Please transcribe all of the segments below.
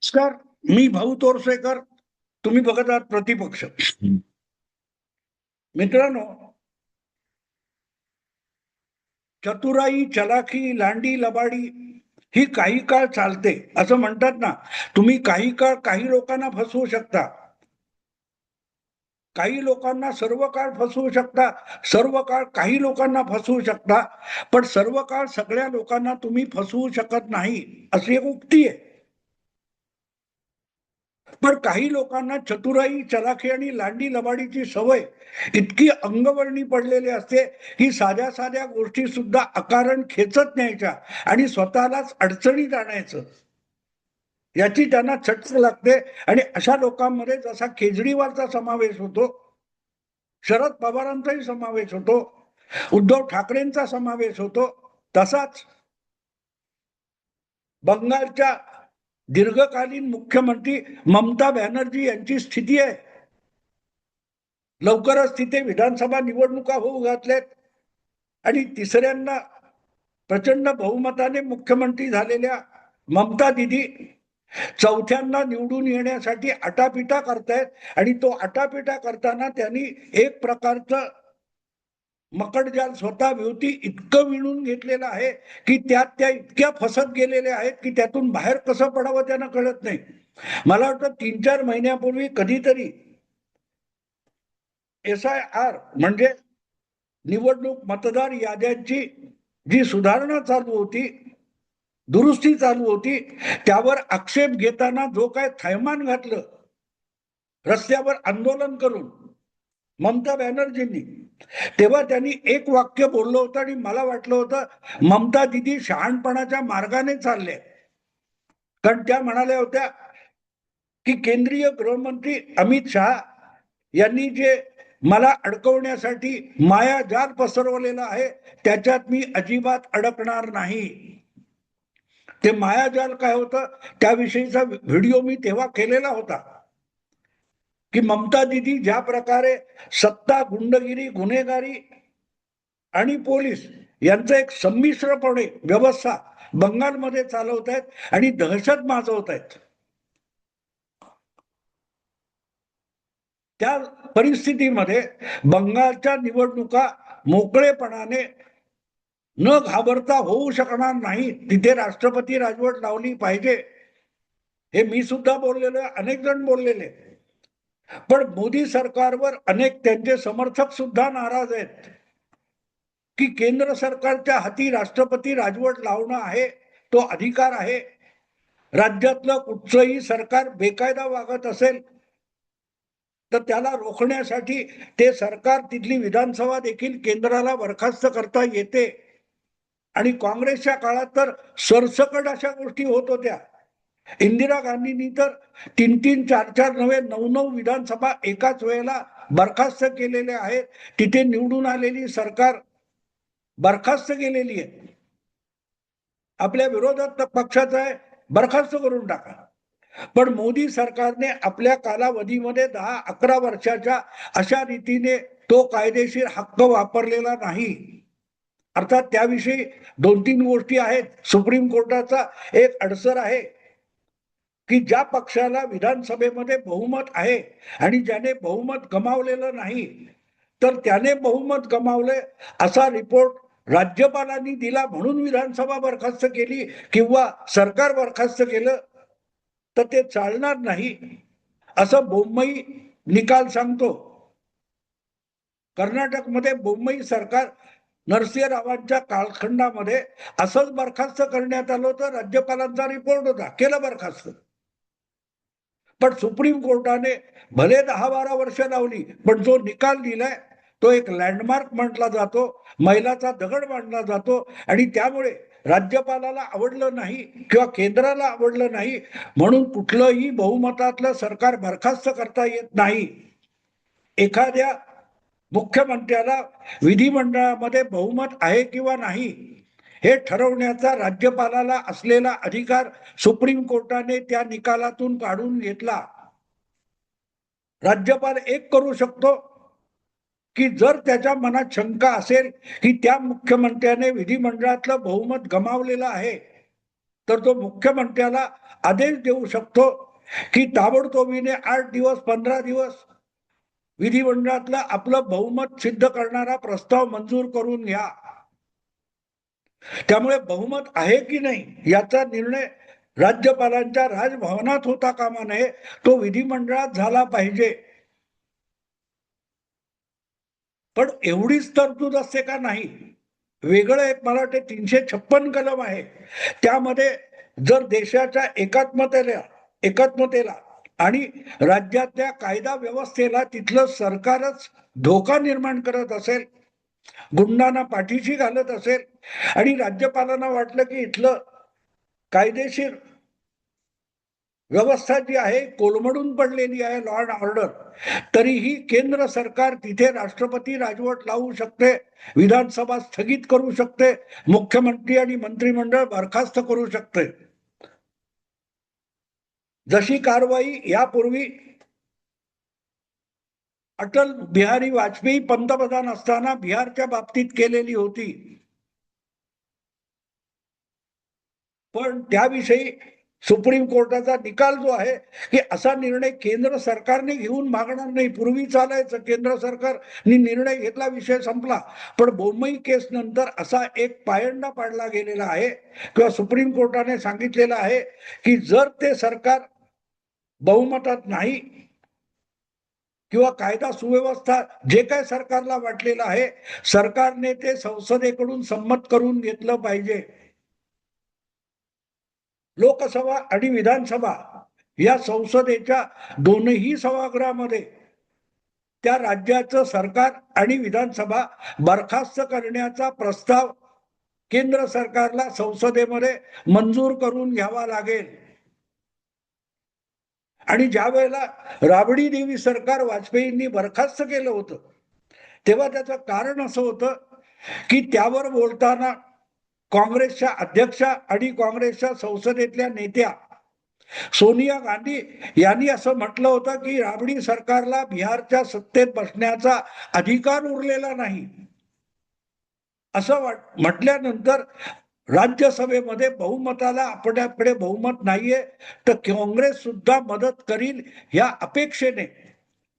नमस्कार. मी भाऊ तोरसेकर. तुम्ही बघत आहात प्रतिपक्ष. मित्रांनो, चतुराई, चलाखी, लांडी लबाडी ही काही काळ चालते असं म्हणतात ना. तुम्ही काही काळ काही लोकांना फसवू शकता, काही लोकांना सर्व काळ फसवू शकता, सर्व काळ काही लोकांना फसवू शकता, पण सर्व काळ सगळ्या लोकांना तुम्ही फसवू शकत नाही अशी एक उक्ती आहे. पण काही लोकांना चतुराई, चलाखी आणि लांडी लबाडीची सवय इतकी अंगवळणी पडलेली असते की साध्या साध्या गोष्टी सुद्धा अकारण खेचत न्यायच्या आणि स्वतःलाच अडचणीत आणायचं, याची त्यांना चटक लागते. आणि अशा लोकांमध्ये जसा केजरीवालचा समावेश होतो, शरद पवारांचाही समावेश होतो, उद्धव ठाकरेंचा समावेश होतो, तसाच बंगालच्या दीर्घकालीन मुख्यमंत्री ममता बॅनर्जी यांची स्थिती आहे. लवकरच तिथे विधानसभा निवडणुका होऊ घातल्यात आणि तिसऱ्यांदा प्रचंड बहुमताने मुख्यमंत्री झालेल्या ममता दिदी चौथ्यांदा निवडून येण्यासाठी आटापिटा करतायत. आणि तो आटापिटा करताना त्यांनी एक प्रकारचं मकडजाल स्वतः भोवती इतकं विणून घेतलेलं आहे की त्यात त्या इतक्या फसत गेलेल्या आहेत की त्यातून बाहेर कसं पडावं त्यांना कळत नाही. मला वाटतं 3-4 महिन्यापूर्वी कधीतरी SIR म्हणजे निवडणूक मतदार याद्यांची जी सुधारणा चालू होती, दुरुस्ती चालू होती, त्यावर आक्षेप घेताना जो काय थैमान घातलं रस्त्यावर आंदोलन करून ममता बॅनर्जींनी, तेव्हा त्यांनी एक वाक्य बोललं होतं आणि मला वाटलं होतं ममता दिदी शहाणपणाच्या मार्गाने चालले. कारण त्या म्हणाल्या होत्या की केंद्रीय गृहमंत्री अमित शहा यांनी जे मला अडकवण्यासाठी मायाजाल पसरवलेला आहे त्याच्यात मी अजिबात अडकणार नाही. ते मायाजाल काय होतं त्याविषयीचा व्हिडिओ मी तेव्हा केलेला होता की ममता दिदी ज्या प्रकारे सत्ता, गुंडगिरी, गुन्हेगारी आणि पोलीस यांचं एक संमिश्रपणे व्यवस्था बंगालमध्ये चालवत आहेत आणि दहशत माजवत आहेत, त्या परिस्थितीमध्ये बंगालच्या निवडणुका मोकळेपणाने न घाबरता होऊ शकणार नाही. तिथे राष्ट्रपती राजवट लावली पाहिजे, हे मी सुद्धा बोललेलो आहे, अनेक जण बोललेले. पण मोदी सरकारवर अनेक त्यांचे समर्थक सुद्धा नाराज आहेत की केंद्र सरकारच्या हाती राष्ट्रपती राजवट लावणं आहे, तो अधिकार आहे. राज्यातलं कुठचंही सरकार बेकायदा वागत असेल तर त्याला रोखण्यासाठी ते सरकार, तिथली विधानसभा देखील केंद्राला बरखास्त करता येते. आणि काँग्रेसच्या काळात तर सरसकट अशा गोष्टी होत होत्या. इंदिरा गांधींनी तर 3-3, 4-4 नव्हे 9-9 विधानसभा एकाच वेळेला बरखास्त केलेले आहेत. तिथे निवडून आलेली सरकार बरखास्त केलेली आहे. आपल्या विरोधात पक्षाचा आहे, बरखास्त करून टाका. पण मोदी सरकारने आपल्या कालावधीमध्ये 10-11 वर्षाच्या अशा रीतीने तो कायदेशीर हक्क वापरलेला नाही. अर्थात त्याविषयी 2-3 गोष्टी आहेत. सुप्रीम कोर्टाचा एक अडसर आहे की ज्या पक्षाला विधानसभेमध्ये बहुमत आहे आणि ज्याने बहुमत गमावलेलं नाही तर त्याने बहुमत गमावले असा रिपोर्ट राज्यपालांनी दिला म्हणून विधानसभा बरखास्त केली किंवा सरकार बरखास्त केलं तर ते चालणार नाही, असं बोम्मई निकाल सांगतो. कर्नाटकमध्ये बोम्मई सरकार नरसिंह रावांच्या कालखंडामध्ये असंच बरखास्त करण्यात आलं होतं. राज्यपालांचा रिपोर्ट होता, केलं बरखास्त. पण सुप्रीम कोर्टाने भले 10-12 वर्ष लावली, पण जो निकाल दिलाय तो एक लँडमार्क म्हटला जातो, मैलाचा दगड मानला जातो. आणि त्यामुळे राज्यपालाला आवडलं नाही किंवा केंद्राला आवडलं नाही म्हणून कुठलंही बहुमतातलं सरकार बरखास्त करता येत नाही. एखाद्या मुख्यमंत्र्याला विधिमंडळामध्ये बहुमत आहे किंवा नाही हे ठरवण्याचा राज्यपालाला असलेला अधिकार सुप्रीम कोर्टाने त्या निकालातून काढून घेतला. राज्यपाल एक करू शकतो की जर त्याच्या मनात शंका असेल की त्या मुख्यमंत्र्याने विधिमंडळातलं बहुमत गमावलेलं आहे तर तो मुख्यमंत्र्याला आदेश देऊ शकतो की ताबडतोबीने 8 दिवस 15 दिवस विधिमंडळातला आपलं बहुमत सिद्ध करणारा प्रस्ताव मंजूर करून घ्या. त्यामुळे बहुमत आहे की नाही याचा निर्णय राज्यपालांच्या राजभवनात होता कामा नये, तो विधिमंडळात झाला पाहिजे. पण एवढीच तरतूद असते का? नाही. वेगळं एक मला वाटते 356 कलम आहे. त्यामध्ये जर देशाच्या एकात्मतेला आणि राज्यातल्या कायदा व्यवस्थेला तिथलं सरकारच धोका निर्माण करत असेल, गुंडांना पाठीशी घालत असेल आणि राज्यपालांना वाटलं की इथलं कायदेशीर व्यवस्था जी आहे कोलमडून पडलेली आहे, लॉ अँड ऑर्डर, तरीही केंद्र सरकार तिथे राष्ट्रपती राजवट लावू शकते, विधानसभा स्थगित करू शकते, मुख्यमंत्री आणि मंत्रिमंडळ बरखास्त करू शकते. जशी कारवाई यापूर्वी अटल बिहारी वाजपेयी पंतप्रधान असताना बिहारच्या बाबतीत केलेली होती, पण त्याविषयी सुप्रीम कोर्टाचा निकाल जो आहे की असा निर्णय केंद्र सरकारने घेऊन मागणार नाही. पूर्वी चालायचं, केंद्र सरकारने निर्णय घेतला, विषय संपला. पण बोमई केस नंतर असा एक पायंडा पाडला गेलेला आहे किंवा सुप्रीम कोर्टाने सांगितलेलं आहे की जर ते सरकार बहुमतात नाही किंवा कायदा सुव्यवस्था जे काय सरकारला वाटलेलं आहे, सरकारने ते संसदेकडून संमत करून घेतलं पाहिजे. लोकसभा आणि विधानसभा या संसदेच्या दोनही सभागृहामध्ये त्या राज्याचं सरकार आणि विधानसभा बरखास्त करण्याचा प्रस्ताव केंद्र सरकारला संसदेमध्ये मंजूर करून घ्यावा लागेल. आणि ज्या वेळेला राबडी देवी सरकार वाजपेयींनी बरखास्त केलं होतं, तेव्हा त्याचं कारण असं होतं की त्यावर बोलताना काँग्रेसच्या अध्यक्षा आणि काँग्रेसच्या संसदेतल्या नेत्या सोनिया गांधी यांनी असं म्हटलं होतं की राबडी सरकारला बिहारच्या सत्तेत बसण्याचा अधिकार उरलेला नाही. असं म्हटल्यानंतर राज्यसभेमध्ये बहुमताला आपल्याकडे बहुमत नाहीये, तर काँग्रेस सुद्धा मदत करील या अपेक्षेने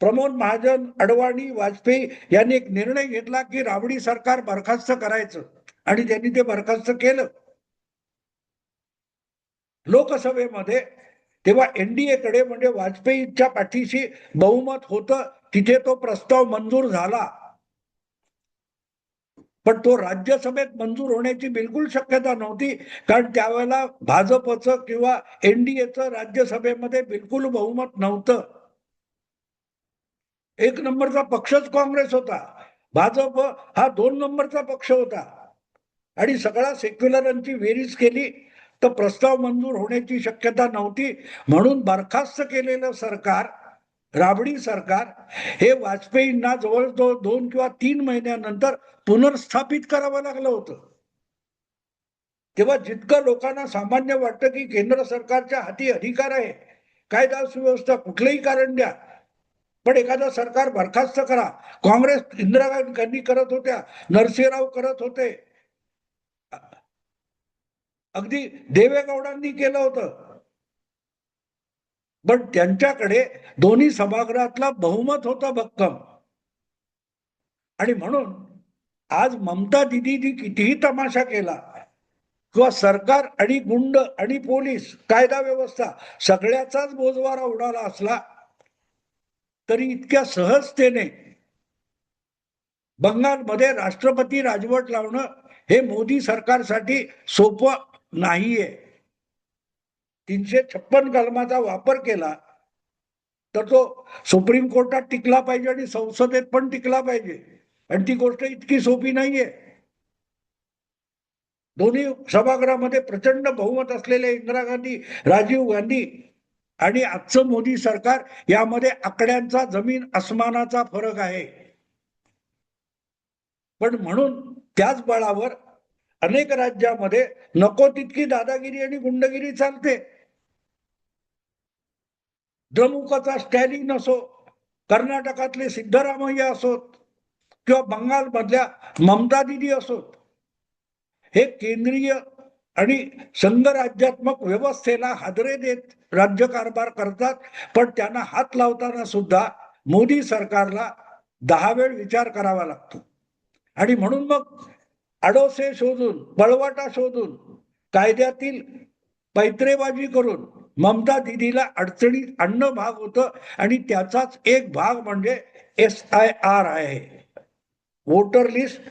प्रमोद महाजन, अडवाणी, वाजपेयी यांनी एक निर्णय घेतला की राबडी सरकार बरखास्त करायचं आणि त्यांनी ते बरखास्त केलं. लोकसभेमध्ये तेव्हा एनडीएकडे म्हणजे वाजपेयींच्या पाठीशी बहुमत होतं, तिथे तो प्रस्ताव मंजूर झाला. पण तो राज्यसभेत मंजूर होण्याची बिलकुल शक्यता नव्हती, कारण त्यावेळेला भाजपचं किंवा एनडीएचं राज्यसभेमध्ये बिलकुल बहुमत नव्हतं. एक नंबरचा पक्षच काँग्रेस होता, भाजप हा 2 नंबरचा पक्ष होता. आणि सगळ्या सेक्युलरांची बेरीज केली तर प्रस्ताव मंजूर होण्याची शक्यता नव्हती. म्हणून बरखास्त केलेलं सरकार, राबडी सरकार, हे वाजपेयींना जवळजवळ 2 किंवा 3 महिन्यानंतर पुनर्स्थापित करावं लागलं होतं. तेव्हा जितकं लोकांना सामान्य वाटतं की केंद्र सरकारच्या हाती अधिकार आहे, कायदा सुव्यवस्था कुठलंही कारण द्या, पण एखादं सरकार बरखास्त करा. काँग्रेस इंदिरा गांधी करत होत्या, नरसिंहराव करत होते, अगदी देवेगौडांनी केलं होतं. पण त्यांच्याकडे दोन्ही सभागृहातला बहुमत होतं भक्कम. आणि म्हणून आज ममता दिदीनी कितीही तमाशा केला किंवा सरकार आणि गुंड आणि पोलीस, कायदा व्यवस्था सगळ्याचाच बोजवारा उडाला असला तरी इतक्या सहजतेने बंगालमध्ये राष्ट्रपती राजवट लावणं हे मोदी सरकारसाठी सोपं नाहीये. 356 कलमाचा वापर केला तर तो सुप्रीम कोर्टात टिकला पाहिजे आणि संसदेत पण टिकला पाहिजे, आणि ती गोष्ट इतकी सोपी नाहीये. दोन्ही सभागृहामध्ये प्रचंड बहुमत असलेले इंदिरा गांधी, राजीव गांधी आणि आजचं मोदी सरकार यामध्ये आकड्यांचा जमीन आसमानाचा फरक आहे. पण म्हणून त्याच बळावर अनेक राज्यामध्ये नको तितकी दादागिरी आणि गुंडगिरी चालते. द्रमुकचा स्टॅलिन असो, कर्नाटकातले सिद्धरामय्या असोत किंवा बंगाल मधल्या ममता दिदी असोत, हे केंद्रीय आणि संघराज्यात्मक व्यवस्थेला हादरे देत राज्यकारभार करतात. पण त्यांना हात लावताना सुद्धा मोदी सरकारला 10 वेळ विचार करावा लागतो. आणि म्हणून मग आडोसे शोधून, पळवाटा शोधून, कायद्यातील पैत्रेबाजी करून ममता दिदीला अडचणीत आणणं भाग होतं. आणि त्याचाच एक भाग म्हणजे SIR आहे, वोटर लिस्ट.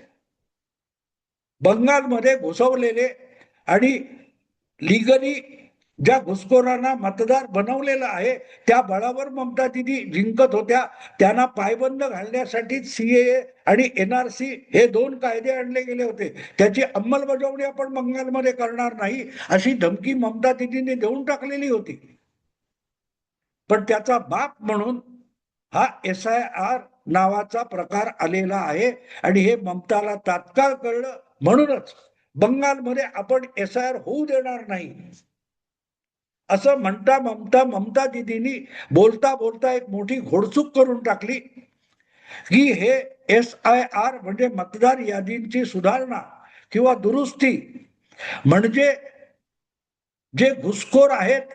बंगालमध्ये घुसवलेले आणि लिगली ज्या घुसखोरांना मतदार बनवलेलं आहे, त्या बळावर ममता दिदी जिंकत होत्या. त्यांना पायबंद घालण्यासाठी CAA आणि NRC हे 2 कायदे आणले गेले होते. त्याची अंमलबजावणी आपण बंगालमध्ये करणार नाही अशी धमकी ममता दिदीने देऊन टाकलेली होती. पण त्याचा बाप म्हणून हा SIR नावाचा प्रकार आलेला आहे. आणि हे ममताला तात्काळ कळलं. म्हणूनच बंगालमध्ये आपण SIR होऊ देणार नाही असं म्हणता ममता दिदींनी बोलता बोलता एक मोठी घोडचूक करून टाकली की हे SIR म्हणजे मतदार यादींची सुधारणा किंवा दुरुस्ती, म्हणजे जे घुसखोर आहेत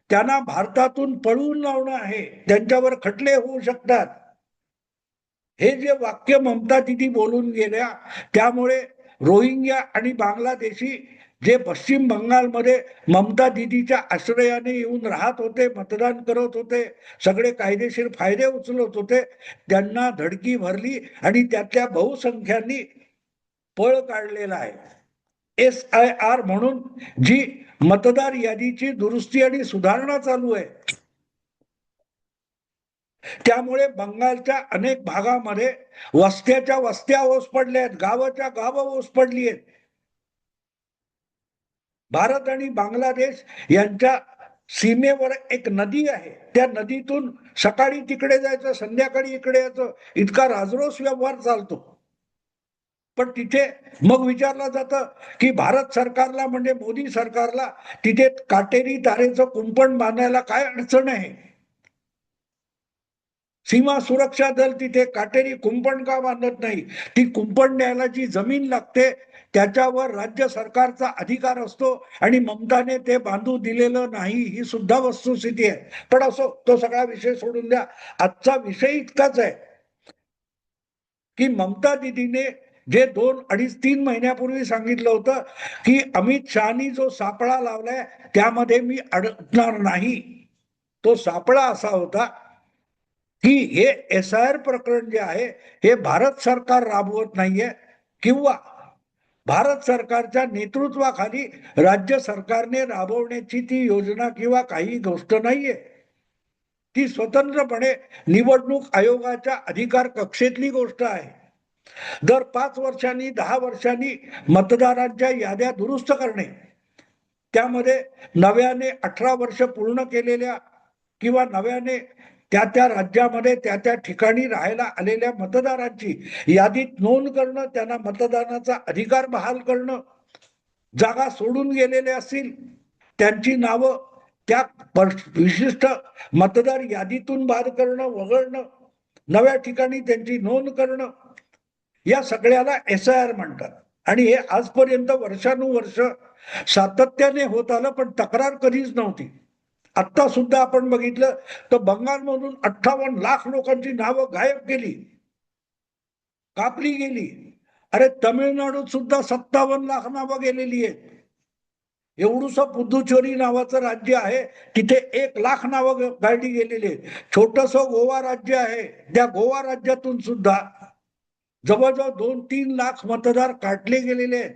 त्यांना भारतातून पळवून लावणं आहे, त्यांच्यावर खटले होऊ शकतात. हे जे वाक्य ममता दिदी बोलून गेल्या, त्यामुळे रोहिंग्या आणि बांगलादेशी जे पश्चिम बंगालमध्ये ममता दिदीच्या आश्रयाने येऊन राहत होते, मतदान करत होते, सगळे कायदेशीर फायदे उचलत होते, त्यांना धडकी भरली आणि त्यातल्या बहुसंख्यांनी पळ काढलेला आहे. SIR म्हणून जी मतदार यादीची दुरुस्ती आणि सुधारणा चालू आहे, त्यामुळे बंगालच्या अनेक भागामध्ये वस्त्याच्या वस्त्या ओस पडल्या आहेत, गावाच्या गावं ओस पडली आहेत. भारत आणि बांगलादेश यांच्या सीमेवर एक नदी आहे, त्या नदीतून सकाळी तिकडे जायचं, संध्याकाळी इकडे यायचं, इतका राजरोस व्यवहार चालतो. पण तिथे मग विचारलं जातं की भारत सरकारला म्हणजे मोदी सरकारला तिथे काटेरी तारेचं कुंपण बांधायला काय अडचण आहे? सीमा सुरक्षा दल तिथे काटेरी कुंपण का बांधत नाही? ती कुंपण द्यायला जी जमीन लागते त्याच्यावर राज्य सरकारचा अधिकार असतो आणि ममताने ते बांधू दिलेलं नाही, ही सुद्धा वस्तुस्थिती आहे. पण असो, तो सगळा विषय सोडून द्या. आजचा विषय इतकाच आहे की ममता दिदीने जे 2-2.5-3 महिन्यापूर्वी सांगितलं होतं की अमित शहानी जो सापळा लावलाय त्यामध्ये मी अडकणार नाही, तो सापळा असा होता की हे SIR प्रकरण जे आहे हे भारत सरकार राबवत नाहीये किंवा भारत सरकारच्या नेतृत्वाखाली राज्य सरकारने राबवण्याची ती योजना किंवा काही गोष्ट नाहीये. ती स्वतंत्रपणे निवडणूक आयोगाच्या अधिकार कक्षेतली गोष्ट आहे. दर 5 वर्षांनी 10 वर्षांनी मतदारांच्या याद्या दुरुस्त करणे, त्यामध्ये नव्याने 18 वर्ष पूर्ण केलेल्या किंवा नव्याने त्या त्या राज्यामध्ये त्या त्या ठिकाणी राहायला आलेल्या मतदारांची यादीत नोंद करणं, त्यांना मतदानाचा अधिकार बहाल करणं, जागा सोडून गेलेले असतील त्यांची नावं त्या विशिष्ट मतदार यादीतून बाद करणं, वगळणं, नव्या ठिकाणी त्यांची नोंद करणं, या सगळ्याला SIR म्हणतात. आणि हे आजपर्यंत वर्षानुवर्ष सातत्याने होत आलं, पण तक्रार कधीच नव्हती. आता सुद्धा आपण बघितलं तर बंगालमधून 58 लाख लोकांची नावं गायब केली, कापली गेली. अरे तामिळनाडूत सुद्धा 57 लाख नावं गेलेली आहेत. एवढूसं पुदुचेरी नावाचं राज्य आहे, तिथे 1 लाख नावं गाडली गेलेली आहेत. छोटस गोवा राज्य आहे, त्या गोवा राज्यातून सुद्धा जवळजवळ 2-3 लाख मतदार काढले गेलेले आहेत.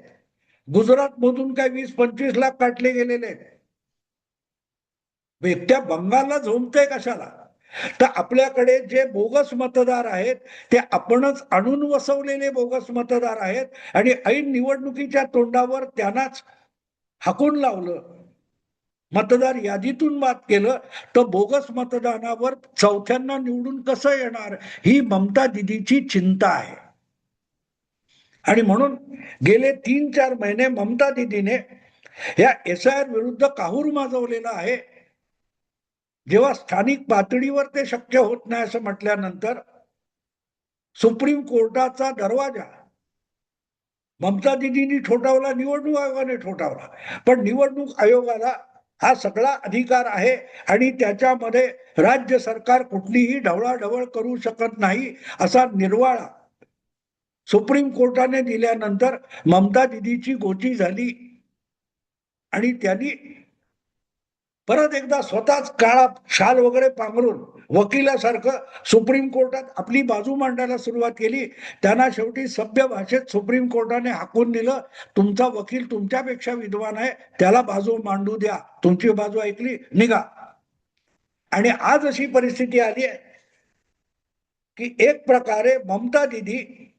गुजरात मधून काय 20-25 लाख काढले गेलेले आहेत. एकट्या बंगालला झोंबतंय कशाला? तर आपल्याकडे जे बोगस मतदार आहेत ते आपणच आणून वसवलेले बोगस मतदार आहेत आणि ऐन निवडणुकीच्या तोंडावर त्यांनाच हाकून लावलं, मतदार यादीतून बाद केलं, तर बोगस मतदानावर चौथ्यांना निवडून कसं येणार, ही ममता दिदीची चिंता आहे. आणि म्हणून गेले 3-4 महिने ममता दिदीने या SIR विरुद्ध काहूर माजवलेला आहे. जेव्हा स्थानिक पातळीवर ते शक्य होत नाही असं म्हटल्यानंतर सुप्रीम कोर्टाचा दरवाजा ममता दिदींनी ठोठावला, निवडणूक आयोगाने ठोठावला, पण निवडणूक आयोगाला हा सगळा अधिकार आहे आणि त्याच्यामध्ये राज्य सरकार कुठलीही ढवळाढवळ करू शकत नाही असा निर्वाळा सुप्रीम कोर्टाने दिल्यानंतर ममता दिदीची गोची झाली आणि त्यांनी परत एकदा स्वतःच काळा शाल वगैरे पांघरून वकिलासारखं सुप्रीम कोर्टात आपली बाजू मांडायला सुरुवात केली. त्यांना शेवटी सभ्य भाषेत सुप्रीम कोर्टाने हाकून दिलं, तुमचा वकील तुमच्यापेक्षा विद्वान आहे, त्याला बाजू मांडू द्या, तुमची बाजू ऐकली, निघा. आणि आज अशी परिस्थिती आली आहे की एक प्रकारे ममता दिदी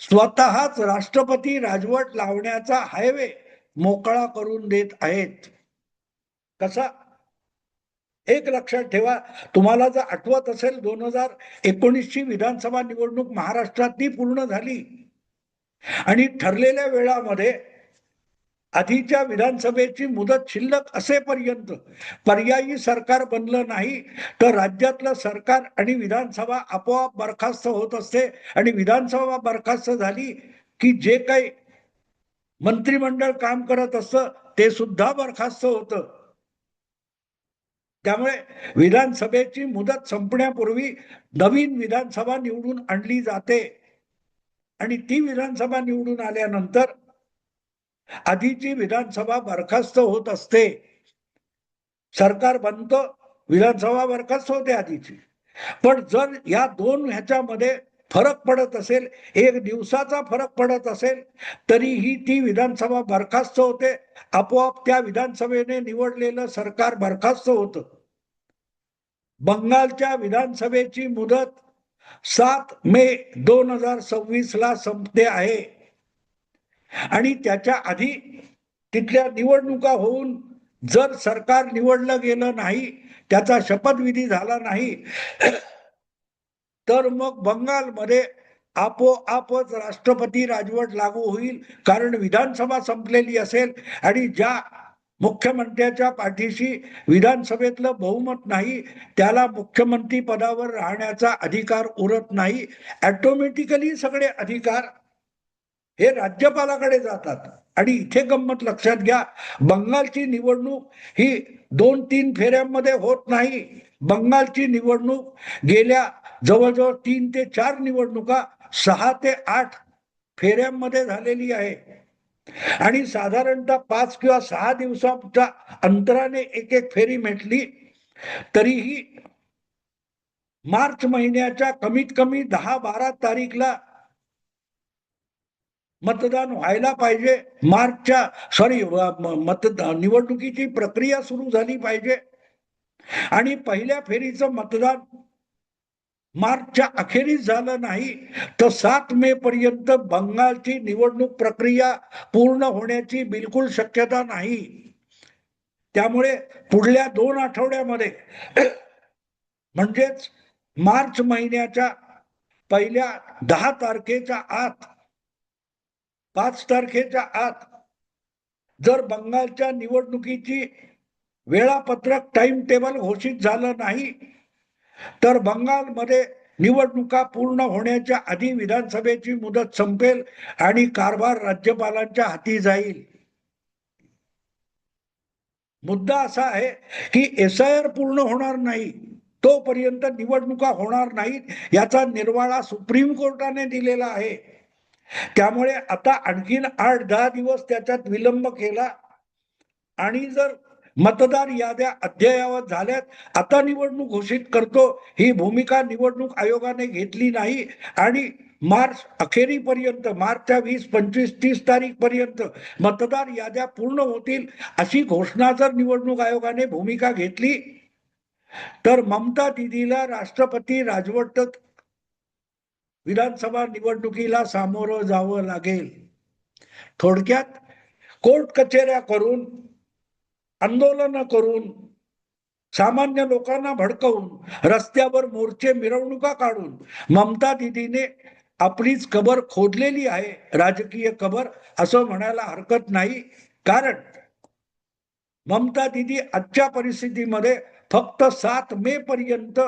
स्वतःच राष्ट्रपती राजवट लावण्याचा हायवे मोकळा करून देत आहेत. कसा? एक लक्षात ठेवा, तुम्हाला जर आठवत असेल 2019 ची विधानसभा निवडणूक महाराष्ट्रातली पूर्ण झाली आणि ठरलेल्या वेळामध्ये आधीच्या विधानसभेची मुदत शिल्लक असेपर्यंत पर्यायी सरकार बनलं नाही तर राज्यातलं सरकार आणि विधानसभा आपोआप बरखास्त होत असते आणि विधानसभा बरखास्त झाली की जे काही मंत्रिमंडळ काम करत असतं ते सुद्धा बरखास्त होतं. त्यामुळे विधानसभेची मुदत संपण्यापूर्वी नवीन विधानसभा निवडून आणली जाते आणि ती विधानसभा निवडून आल्यानंतर आधीची विधानसभा बरखास्त होत असते. सरकार बनतं, विधानसभा बरखास्त होते आधीची. पण जर या दोन ह्याच्यामध्ये फरक पडत असेल, एक दिवसाचा फरक पडत असेल, तरीही ती विधानसभा बरखास्त होते, आपोआप त्या विधानसभेने निवडलेलं सरकार बरखास्त होतं. बंगालच्या विधानसभेची मुदत 7 मे 2026 ला संपते आहे आणि त्याच्या आधी तिथल्या निवडणुका होऊन जर सरकार निवडलं गेलं नाही, त्याचा शपथविधी झाला नाही, तर मग बंगालमध्ये आपोआपच राष्ट्रपती राजवट लागू होईल, कारण विधानसभा संपलेली असेल आणि ज्या मुख्यमंत्र्याच्या पाठीशी विधानसभेतलं बहुमत नाही त्याला मुख्यमंत्री पदावर राहण्याचा अधिकार उरत नाही. ऑटोमॅटिकली सगळे अधिकार हे राज्यपालाकडे जातात. आणि इथे गंमत लक्षात घ्या, बंगालची निवडणूक ही 2-3 फेऱ्यांमध्ये होत नाही. बंगालची निवडणूक गेल्या जवळजवळ 3 ते 4 निवडणुका 6 ते 8 फेऱ्यांमध्ये झालेली आहे आणि साधारणतः 5 किंवा 6 दिवसाच्या अंतराने एक एक फेरी मिटली. तरीही मार्च महिन्याच्या कमीत कमी 10-12 तारीखला मतदान व्हायला पाहिजे. मार्चच्या निवडणुकीची प्रक्रिया सुरू झाली पाहिजे आणि पहिल्या फेरीचं मतदान मार्चच्या अखेरीस झालं नाही तर 7 मे पर्यंत बंगालची निवडणूक प्रक्रिया पूर्ण होण्याची बिलकुल शक्यता नाही. त्यामुळे पुढल्या 2 आठवड्यामध्ये म्हणजेच मार्च महिन्याच्या पहिल्या 10 तारखेच्या आत, 5 तारखेच्या आत जर बंगालच्या निवडणुकीची वेळापत्रक टाइम टेबल घोषित झालं नाही तर बंगालमध्ये निवडणुका पूर्ण होण्याच्या आधी विधानसभेची मुदत संपेल आणि कारभार राज्यपालांच्या हाती जाईल. मुद्दा असा आहे की SIR पूर्ण होणार नाही तोपर्यंत निवडणुका होणार नाहीत याचा निर्वाळा सुप्रीम कोर्टाने दिलेला आहे. त्यामुळे आता आणखीन 8-10 दिवस त्याच्यात विलंब केला आणि जर मतदार याद्या अद्ययावत झाल्यात, आता निवडणूक घोषित करतो, ही भूमिका निवडणूक आयोगाने घेतली नाही आणि मार्च अखेरीपर्यंत, मार्चच्या 20, 25, 30 तारीख पर्यंत मतदार याद्या पूर्ण होतील अशी घोषणा जर निवडणूक आयोगाने भूमिका घेतली तर ममता दिदीला राष्ट्रपती राजवट विधानसभा निवडणुकीला सामोरं जावं लागेल. थोडक्यात कोर्ट कचेऱ्या करून, आंदोलन करून, सामान्य लोकांना भडकवून, रस्त्यावर मोर्चे, मिरवणुका काढून ममता दिदीने आपलीच कबर खोदलेली आहे, राजकीय कबर असं म्हणायला हरकत नाही. कारण ममता दिदी आजच्या परिस्थितीमध्ये फक्त 7 मे पर्यंत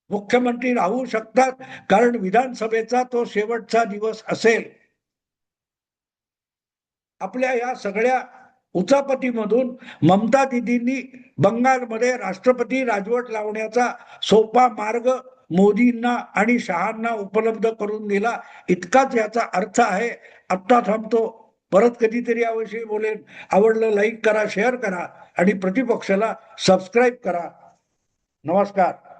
मुख्यमंत्री राहू शकतात, कारण विधानसभेचा तो शेवटचा दिवस असेल. आपल्या या सगळ्या उचापतीमधून ममता दिदींनी बंगालमध्ये राष्ट्रपती राजवट लावण्याचा सोपा मार्ग मोदींना आणि शहांना उपलब्ध करून दिला, इतकाच याचा अर्थ आहे. आत्ता थांबतो, परत कधीतरी याविषयी बोलेन. आवडलं लाईक करा, शेअर करा आणि प्रतिपक्षाला सबस्क्राईब करा. नमस्कार.